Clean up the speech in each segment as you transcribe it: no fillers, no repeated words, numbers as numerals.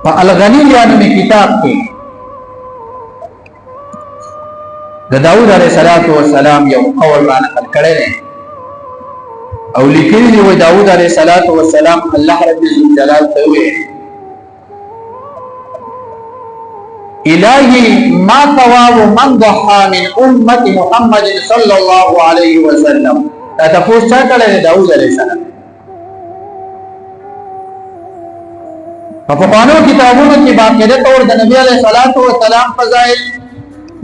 په الغنیہ نومي کتاب کې د داوود علیه السلام یو قول را نقل کړی دی او لیکلی دی وایي داوود علیه السلام الله رب الجلال ته وویل الهی ما ثواب من ضحى من امت محمد صلی الله علیه وسلم. دا تاسو چا کړی دی داوود علیه السلام په پخوانو کتابونو کې باقاعده طور د نبی علیه السلام فضائل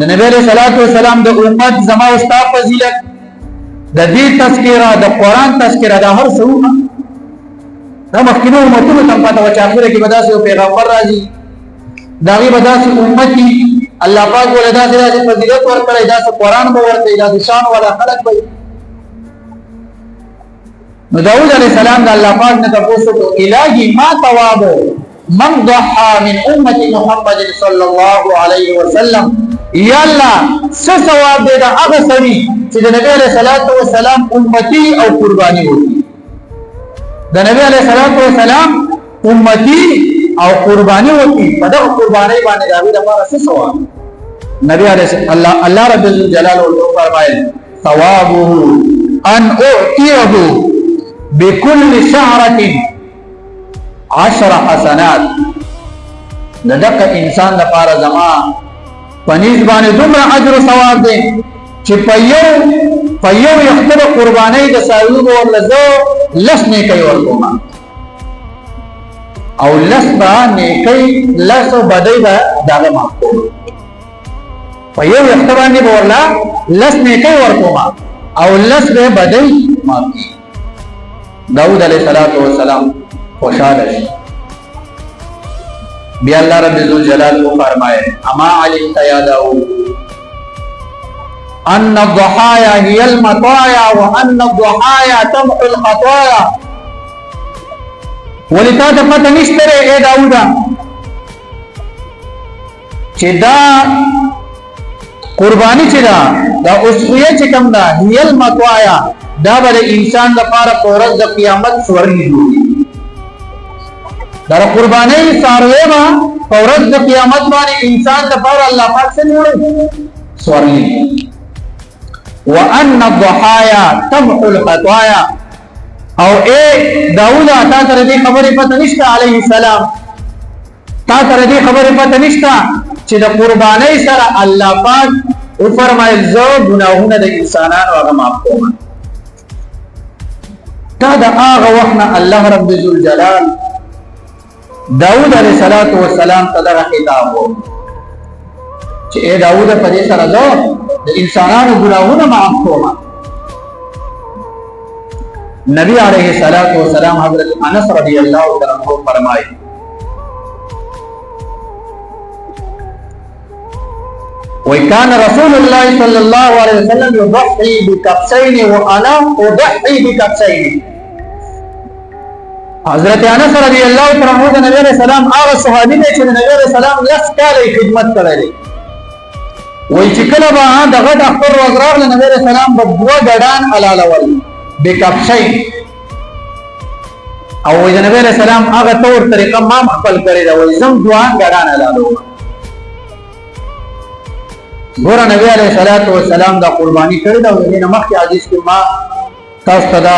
د نبی علیہ السلام د امت زما او ستا فضیلت د دې تذکرہ د قران تذکرہ د هر څه دا مخکینو امتونو ته پته و چې اخر کې بداسه پیغمبر راځي داغي بداسه امتی الله پاک ولدا داسې فضیلت ورکړي داسې قران به ورته داسې شان ولا خلق به نو داوود علیہ السلام د الله پاک نه تاسو ته الهی ما ثواب من ضحى من امه محمد صلی الله علیه وسلم یا الله څه ثواب دی دا هغه سړي چې د نبی علیہ السلام امتی او قربانی وکړي د نبی علیہ السلام امتی او قربانی وکړي په دغه قربانی باندې دا وی د لپاره څه ثواب نبی علیہ الله رب الجلال فرمایي ثوابه ان اعطيه بكل شعره 10 حسنات دغه انسان لپاره زما پنځ باندې دومره اجر او ثواب دی چې په یو یختر قرباني د سایو ورلزو لس نه کوي ورکوما او لس باندې کوي لس بدای دا دغه ماکو په یو یختر باندې ورلا لس نه کوي ورکوما او لس به بدای ماکو داوود علیہ السلام خوشاله بیا اللہ رب الجلال کو فرمائے اما علمت یا داؤد ان الضحايا هي المطايا وان الضحايا تمحو الخطايا ولتا ته پته نشته اے داؤد چې دا قربانی چې دا اوسویه چې کوم دا هي المطايا دا بل انسان لپاره پورز د قیامت سورنی دی دا قربانی ساروی ما فورد د قیامت باندې انسان لپاره الله پاک څخه جوړي سورلی وان الضحايا تمحو الخطايا او اے داوود تا تر دې خبرې پته نشته علیه السلام تا تر دې خبرې پته نشته چې د قربانی سره الله پاک او فرمایل زو ګناهونه د انسانانو هغه معاف کوم دا هغه وخت الله رب الجلال داود علیہ السلام تدغه خطاب وو چې اے داود په دې سره زو د انسانانو ګناهونه معاف کوما نبی علیہ السلام حضرت انس رضی اللہ عنہ فرمائے وكان رسول الله صلى الله عليه وسلم يضحي بكبشين وانا اضحي بكبشين حضرت انس رضی اللہ عنہ د نبی علیہ السلام هغه صحابي دی چې نبی علیہ السلام لس کاله خدمت کړی وای چې کله به دغه د خپل وزرار له نبی علیہ السلام په دوه ګډان علالول بکفشي او د نبی علیہ السلام هغه تور طریقه ما خپل کړی دا وای زم دوه ګډان علالو ګور نبی علیہ السلام دا قربانی کړی دا ورنه مخکې حدیث کې ما تاسو ته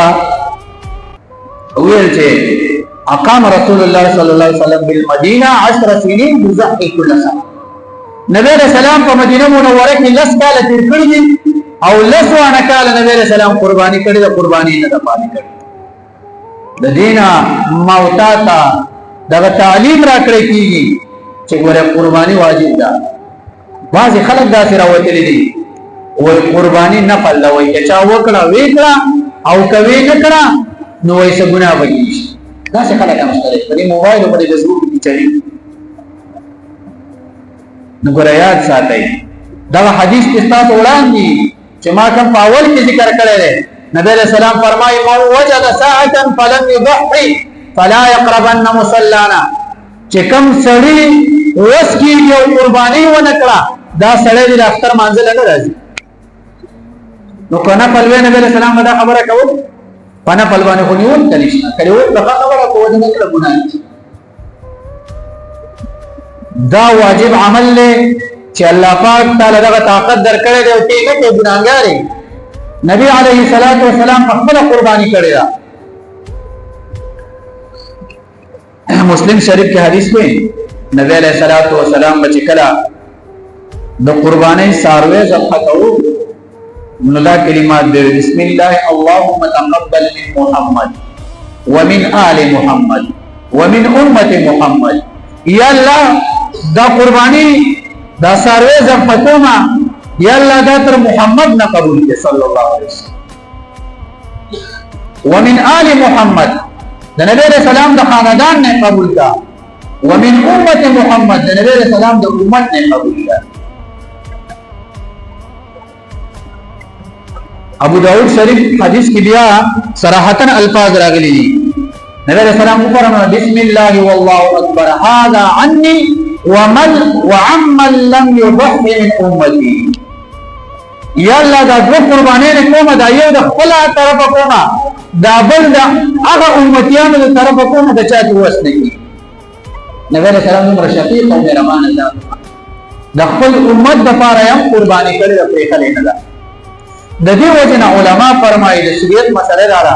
ویل چې اقام رسول الله صلی الله علیه وسلم بالمدینه 10 سنین بزحف كل سنه نبی علیہ السلام په مدینه منوره کې لس کاله تیر کړی او لس وانه کاله نبی علیہ السلام قربانی کړی دا قربانی نه ده پاتې کړی د دینه موتاتا دا تعلیم را کړی کیږي چې ګوره قربانی واجب ده بعض خلک دا سره وتلی دي او قربانی نه پلوي چې چا وکړه وکړه او کوي نه کړه نو ایسه ګناه وکړي دا څه خلک مستری په موبایل باندې فیسبوک کې چاري نو ګره یاد ساتئ دا حدیث کې تاسو وړاندې چې ما کوم په اول کې ذکر کړی دی نبی رسول الله فرمایي من وجد ساعه فلم يضحي فلا يقربن مصلانا چې کوم سړی اوس کې یو قرباني ونه کړه دا سړی د اختر منځل نه راځي نو کنه پلوې نبی رسول الله دا خبره کوي پانا پلوانه خو نیول کلیشنا کلیول لغه خبره کوو د نکړه ګناه دا واجب عمل له چې الله پاک تعالی دغه طاقت درکړي دی او کې نه کې ګناګاري نبی علیه الصلاۃ والسلام خپل قرباني کړی دا مسلم شریف کې حدیث کې نبی علیہ الصلوۃ والسلام بچ کلا د قربانی ساروی ذبح کوو نو دا کلمات دی بسم الله اللهم تقبل من محمد ومن آل محمد ومن امه محمد یا الله دا قربانی دا ساروی ذبح کوما یا الله دا تر محمد نه قبول کړي صلی الله علیه وسلم ومن آل محمد د نبی رسول الله د خاندان نه قبول کا ومن امه محمد د نبی رسول الله د امت نه قبول کا ابو داؤد شریف حدیث کی بیا صراحتن الفاظ راغلی دي نبی رسول الله فرمایا بسم الله والله اکبر هذا عني وعمن لم يضح من امتي یا الله دا دو قربانې کومه دا یو د خپل طرف کومه دا بل دا هغه امتیانو د طرف کومه د چا چې وسنه کی نبی رسول الله شفیق او مهربان الله د خپل امت د لپاره یم قرباني کړي د پریخلې نه ده د دې وجنه علما فرمایي د شریعت مسله را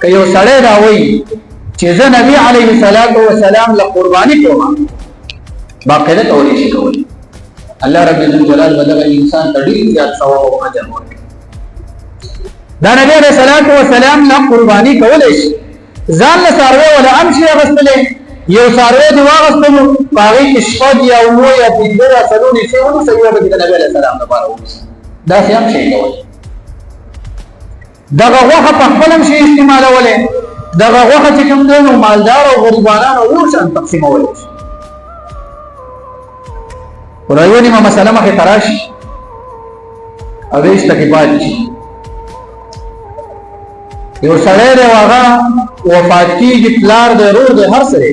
که یو سړی دا وایي چې زه نبی علیه الصلاۃ والسلام له قرباني کوم باقاعده توري شي کوي الله رب الجلال بدغه انسان ته ډیر زیات ثواب او اجر ورکړي دا نبی علیه الصلاۃ والسلام له قرباني کولای شي ځان له ساروی ولا امشي غسلې یو ساروی دی واغستلو باغی کې شپږ یا نو یا پنځه یا څلور شي ونه سوي به د نبی علیه السلام لپاره وځي دا څه شي کوي دغه وخت په خپل شي استعمالوله دغه وخت چې کوم دینو مالدار او غریبانو یو شان تقسیمول شي ورایونی ما مسله مخه تراش او دې استقبال شي یو سړی دی واغه وفات کیږي پلار د رور د هر سره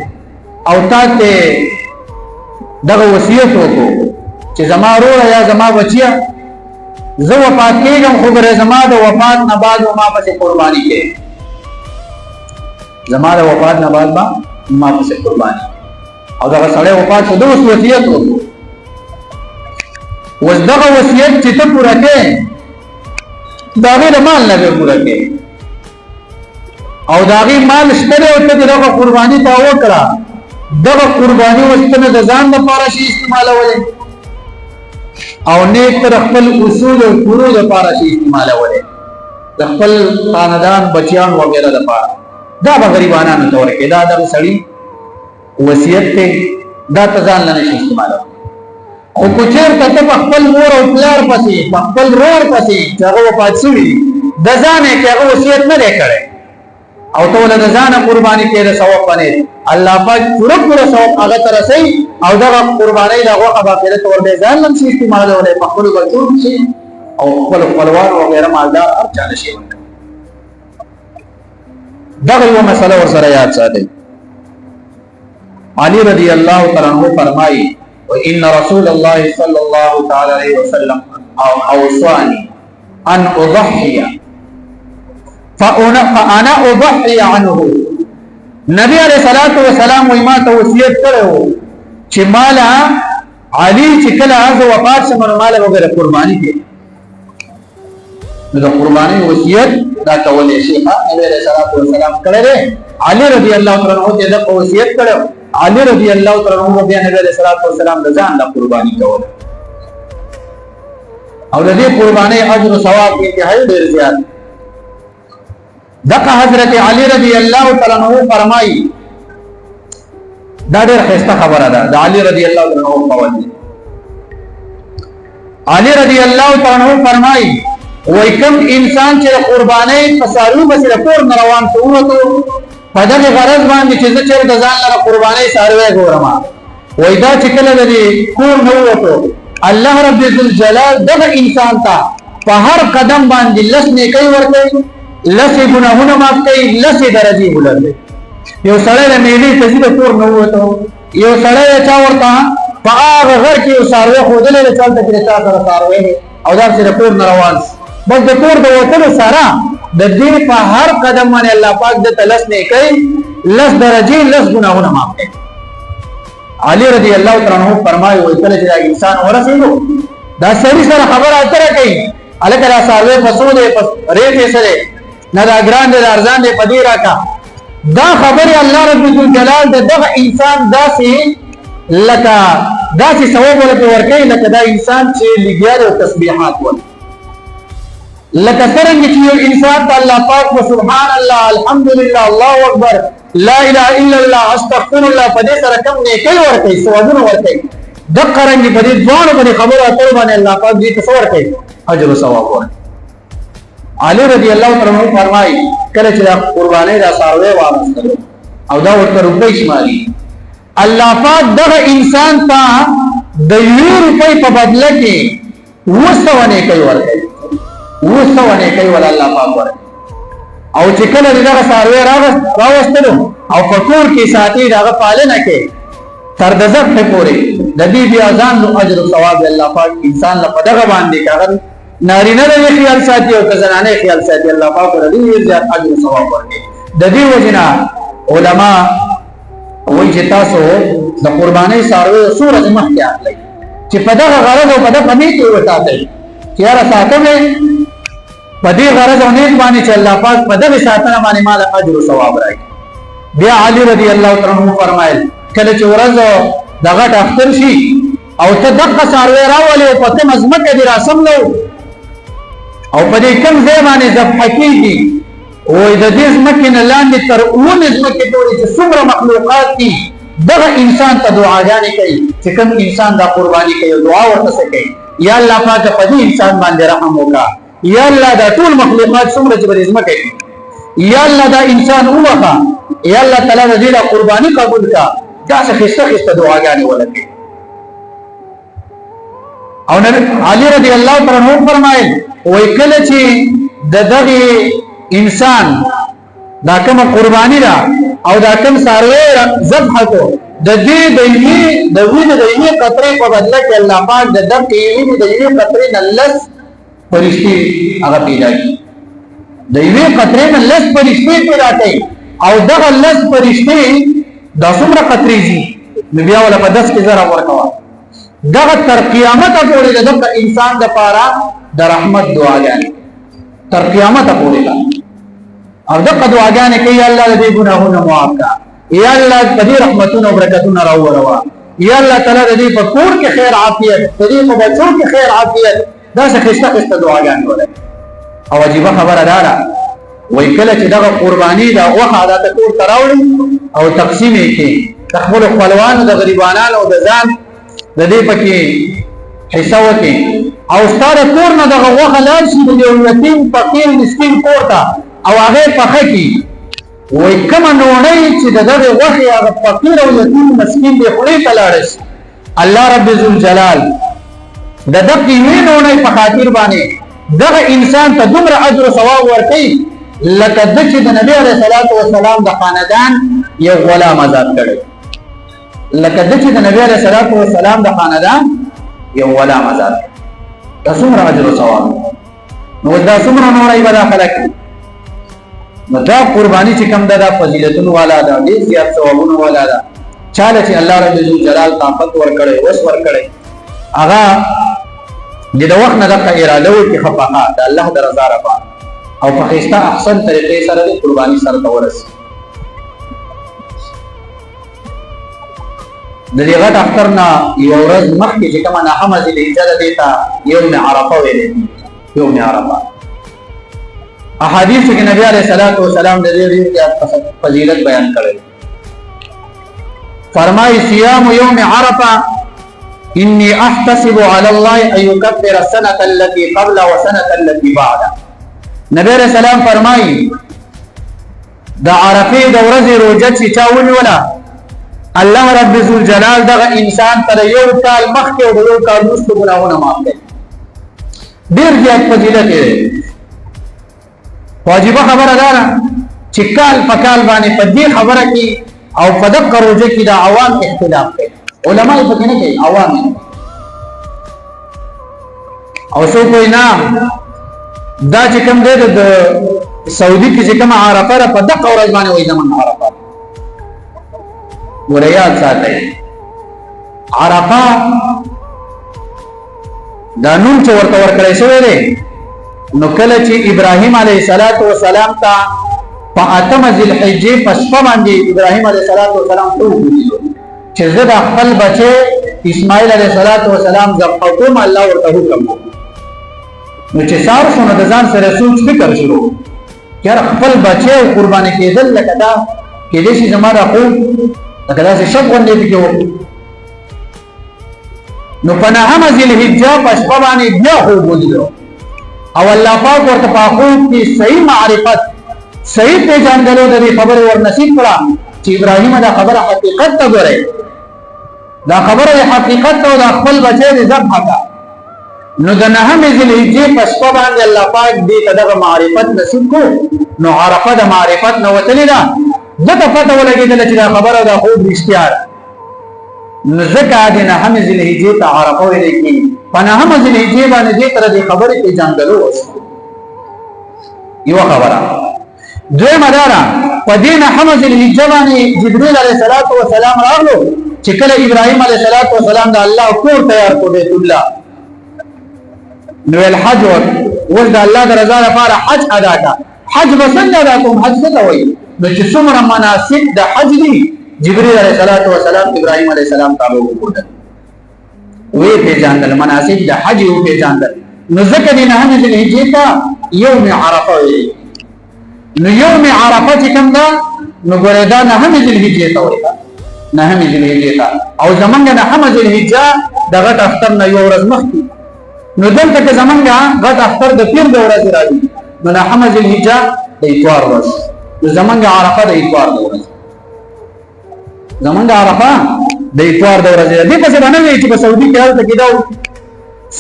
او تاسو دغه وصیت وکړو چې زما رور یا زما بچیا زه وفات کېږم خو ګره زما د وفات نه بعد ما پسې قرباني کې زما د وفات نه بعد ما پسې قرباني او دا سړی وفات شو د وصیت وکړو وس دغه وصیت چې ته پوره کې دا غیر مال نه پوره کې او دا غیر مال شته او ته دغه قرباني تا وکړه دغه قرباني وستنه د ځان لپاره شي استعمالولې او نیک تر خپل اصول او فروض لپاره شي استعمالولې د خپل خاندان بچیان وغیرہ لپاره دا به غریبانو ته ورکې دا د سړي وصیت ته دا تزان نه شي استعمالولې او کوچر ته په خپل مور او پلار پسې په خپل رور پسې هغه وفات شوی د ځانه کې هغه وصیت نه کړي او ته ول د ځانه قرباني کړي ثواب باندې الله پاک پوره ثواب هغه تر سي او دا قرباني دا هغه باقاعده تور دې ځان لم شي استعمالولې په خپل بچو شي او خپل خپلوان او غیره مالدار هر چا شي دا یو مسله ورسره یاد ساتئ علي رضی الله تعالی عنہ فرمایي وان رسول الله صلى الله تعالى عليه وسلم اوصاني ان اضحي فانا اضحي عنه نبی علیہ الصلوۃ والسلام ما ته وصیت کړو چې مالا علي چې کله هغه وفات شمه مال وګره قرباني کړي نو قرباني وصیت دا کولې شي نبی علیہ الصلوۃ والسلام کړه علي رضی الله تعالی عنہ ته دا وصیت کړو علي رضی الله تعالی عنہ بیا نبی علیہ الصلوۃ والسلام د ځان لا قرباني کوله او د دې قرباني اجر او ثواب کې انتهایی ډیر زیات دغه حضرت علی رضی الله تعالی عنہ فرمایي دا ډېر ښه خبره ده د علی رضی الله تعالی عنہ قول علی رضی الله تعالی عنہ فرمایي وای کوم انسان چې قرباني فسارو بس رپور روان شوته په دغه غرض باندې چې چې د ځان لپاره قرباني ساروي ګورم وای دا چې کله د کور نو وته الله رب الجلال دغه انسان ته په هر قدم باندې لس نیکي ورکړي لسی گناہونه معاف کوي لسی درجه بلند یو سړی د میلې تزید کور نه وته یو سړی چا ورته په هغه غر کې یو ساروی خودلې چلته کې چا سره ساروی او دا چې کور نه روان بس د کور د وته سره د دې په هر قدم باندې الله پاک د تلس نه کوي لس درجه لس گناہونه معاف کوي علي رضی الله تعالی عنہ فرمایي وای کله چې انسان ورسېږي دا سړي سره خبره اتره کوي الکه را ساروي پسوده ریټه سره نه دا ګران دي ارزان دي پدې راکا دا خبره الله رب الجلال دغه انسان داسې لکه داسې ثواب ورکوي لکه دا انسان چې لګیا د تسبیحات ورکوي لکه څنګه چې یو انسان په الله پاک سبحان الله الحمدلله الله اکبر لا اله الا الله استغفر الله په دې سره کوم نیکی ورکوي ثوابونه ورکوي د قرنګ په دې ځوانو باندې خبره اتر باندې الله پاک دې تصور کوي اجر او ثواب ورکوي علي رضی الله تعالی عنہ فرمایي کله چې قرباني دا ساروي واغستل او دا ورته روپۍ شماري الله پاک دغه انسان ته د یو روپۍ په بدله کې وسونه کوي ورکوي وسونه کوي ول الله پاک ورکوي او چې کله دغه ساروي راوستلو او فطور کې ساتي دغه پالنه کې تر د ذبح پورې د دې بیا ځان نو اجر او ثواب الله پاک انسان له پدغه باندې کاغذ نارینه د خیال ساتي او زنانه خیال ساتي الله پاک ورته زیات اجر او ثواب ورکړي د دې وجنا علما وایي چې تاسو د قرباني ساروي سورې مخکې اخلي چې پدغه غرض او پدغه نیت وساتئ چې را ساتمه پدې غرض او نیت باندې چې الله پاک پدغه ساتنه باندې مال اجر او ثواب راکړي بیا علي رضی الله تعالی عنہ فرمایل کله چې ورځ دغه اختر شي او ته دغه ساروي راولې او پته مزمکه دي راسم نو او په دې کوم ځای باندې ذبح کیږي او د دې ځمکې نه لاندې تر اون ځمکې پورې چې څومره مخلوقات دي دغه انسان ته دعاګانې کوي چې کوم انسان دا قرباني کوي دعا ورته کوي یا الله پاک په دې انسان باندې رحم وکړه یا الله دا ټول مخلوقات څومره چې په ځمکه کې یا الله دا انسان وبخا یا الله تعالی دې قرباني قبول کړه دا څه خسته دعاګانې ولکې او علي رضی الله تعالی عنہ فرمایل وای کله چې دغه انسان دا کوم قربانی دا او دا کوم ساروي ذبح کو د دې د وینې د یوې قطرې په بدله کې الله پاک د دغه وینې د یوې قطرې نه لس فرشتي هغه پیدا کړي د یوې قطرې نه لس فرشتي پیدا کړي او دغه لس فرشتي د څومره قطرې دي بیا ولا په 10 کې زره ورکوا دغه تر قیامت پورې دغه انسان د پاره د رحمت دعاګانې تر قیامت پورې او دغه دعاګانې کوي الله دې ګناهونه معاف کړه یا الله دې رحمتونه او برکتونه راوړوا یا الله تعالی دې په کور کې خیر عافیت دې په بچو کې خیر عافیت دا څه خسته دعاګانې ولري او عجیب خبره ده وای کله چې دغه قرباني دا وخت عادت کور تراوړي او تقسیم یې کې تخمل خپلوانو د غریبانو او د ځان د دې پکې حصہ وکي او ستاره کور نه دغه وخت لار شي د یتیم فقیر مسکین کوتا او هغه پخې کی وای کوم نوړی چې دغه وخت هغه فقیر او یتیم مسکین دی خوري تلاړش الله رب ذل جلال دغه وینونه په خاطر باندې دغه انسان ته دومره اجر او ثواب ورکړي لکه د چې د نبی عليه الصلاه والسلام د خاندان یو غلام آزاد کړي لکه د چې د نبی عليه الصلاه والسلام د خاندان یو غلام آزاد دا څومره اجر او ثواب نو دا څومره نورای ودا خلک نو دا قرباني چې کوم دا فضیلتونو والا دا ډیر زیات ثوابونو والا دا چاله چې الله رب جلال طاقت ورکړي وس ورکړي هغه د وخت نه د اراده وکړي خپاها د الله د رضا لپاره او په خسته احسن طریقې سره د قرباني سره ورسي د دې غټ اخترنا یو ورځ مخکې چې کومه نه حمد دې اجازه دیتا یوم عرفه ویلې یوم عرفه احادیث کې نبی عليه الصلاه والسلام د دې فضیلت بیان کړل فرمایي صيام يوم عرفه اني احتسب على الله ان يكفر السنه التي قبل وسنه التي بعد نبی عليه السلام فرمایي د عرفه د ورځې روزه چې چا ونیوله الله رب ذل جلال دغه انسان تر یو کال مخکې او یو کال وروسته ګناهونه معاف کړي ډېر زیات فضیلت دی واجب خبره ده چې کال په کال باندې په دې خبره کې او په دغه روزه کې د عوام اختلاف کوي علما یې پکې نه کوي عوام او څو کوئی نه دا چې کوم دی د سعودي کې چې کوم عرفه په دغه ورځ باندې وایي زمون عرفه وريات ساتي عرفه دا نوم چې ورته ورکړی شوی دی نو کله چې ابراهیم علیه السلام ته په 8 ذی الحجې په شپه باندې ابراهیم علیه السلام ته وویل چې زه د خپل بچی اسماعیل علیه السلام ذبح کوم، الله ورته حکم وکړ. نو چې سار شو نو د ځان سره سوچ فکر شروع یار خپل بچی قرباني کېدل لکه دا کېدای شي زما د خوب لکه داسې شپ غوندې پکې وکړو. نو په 9 ذی الحجې په شپه باندې بیا خوب ولیدو او الله پاک ورته په خوب کې صحیح معرفت صحیح پیژندلو د دې خبرې ورنصیب کړه چې ابراهیم دا خبره حقیقت ته ګوري، دا خبره حقیقت ته د خپل بچی د ذبح کا. نو د 9 ذی الحجې په شپه باندې الله پاک دې ته دغه معرفت نصیب کو. نو عرفه د معرفت نو وتلی ده دته پته ولګېدله چې دا خبره د خوب رښتیا ده. نو ځکه د 9 ذی الحجې ته عرفه ویل کېږي. په 9 ذی الحجې باندې دې تر دې خبرې پیژندلو وشو. یو خبره دویمه دا ده په دې 9 ذی الحجې باندې جبرئیل علیه السلام راغلو چې کله ابراهیم علیه السلام د الله کور تیار کو بیت الله نو الحج ور د الله د رضا لپاره حج ادا کا. حج بسنګ ادا کوم حج څه ته وایي؟ نو چې څومره مناسک د حج دي جبرئیل علیه السلام ابراهیم علیه السلام ته وکړل وی پیژاندل مناسک د حج یو پیژاندل. نو ځکه د 9 ذی الحجې ته یوم عرفه وایي. نو یوم عرفه چې کوم ده نو ګوره دا 9 ذی الحجې ته وایي 9 ذی الحجې ته او زمونږ 9 ذی الحجې د غټ اختر نه یو ورځ مخکې. نو دلته کې زمونږ غټ اختر د پیر د ورځې راځي نو 9 ذی الحجې د اتوار ورځ. نو زمونږ عرفه د اتوار د ورځ زمونږ عرفه د اتوار د ورځې دې پسې باندې وی چې په سعودي کې حالت کې دا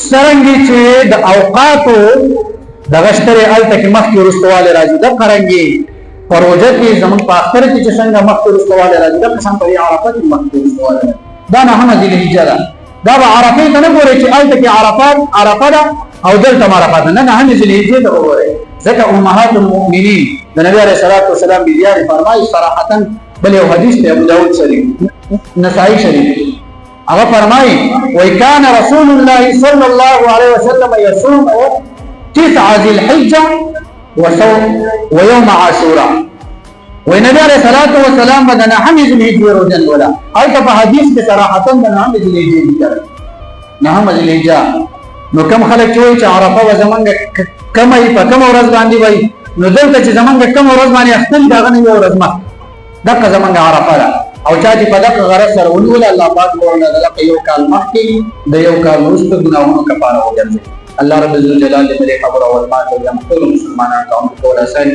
سرنګي چې د اوقاتو د غشتري حالت کې مخکې ورستواله راځي د قرنګي پروژه کې زمون په اخر کې چې څنګه مخکې ورستواله راځي د قسم په عرفه کې مخکې ورستواله دا 9 ذی الحجې ده. دا به عرفه ته نه ګوري چې حالت کې عرفه ده او دلته عرفه ده نه 9 ذی الحجې ته وګوري. ځکه امهات المؤمنین د نبی عليه الصلاه والسلام بیا فرمایي صراحتا بل یو حدیث ته ابو داود شریف نسائی شریف هغه فرمایي وای کان رسول الله صلی الله علیه وسلم یصوم 9 ذی الحجه ويوم عاشوراء وای نبی علیہ الصلوۃ والسلام د 9 ذی الحجې روزن ولا هغه په حدیث کې صراحتا د 9 ذی الحجې ذکر 9 ذی الحجه. نو کوم خلک چې عرفه و زمونږ کمای په کوم ورځ باندې وای نو دلته چې زمونږ کوم ورځ باندې خپل دغه نه یو ورځ ما دغه زمونږ عرفه ده او چا چې په دغه غرض سره ونیول الله پاک ورنه دغه یو کال مخکې د یو کال وروسته ګناهونو کفاره وګرځي. الله رب الجلال دې خبر او ما ته ټول مسلمانانو ته ټول اسان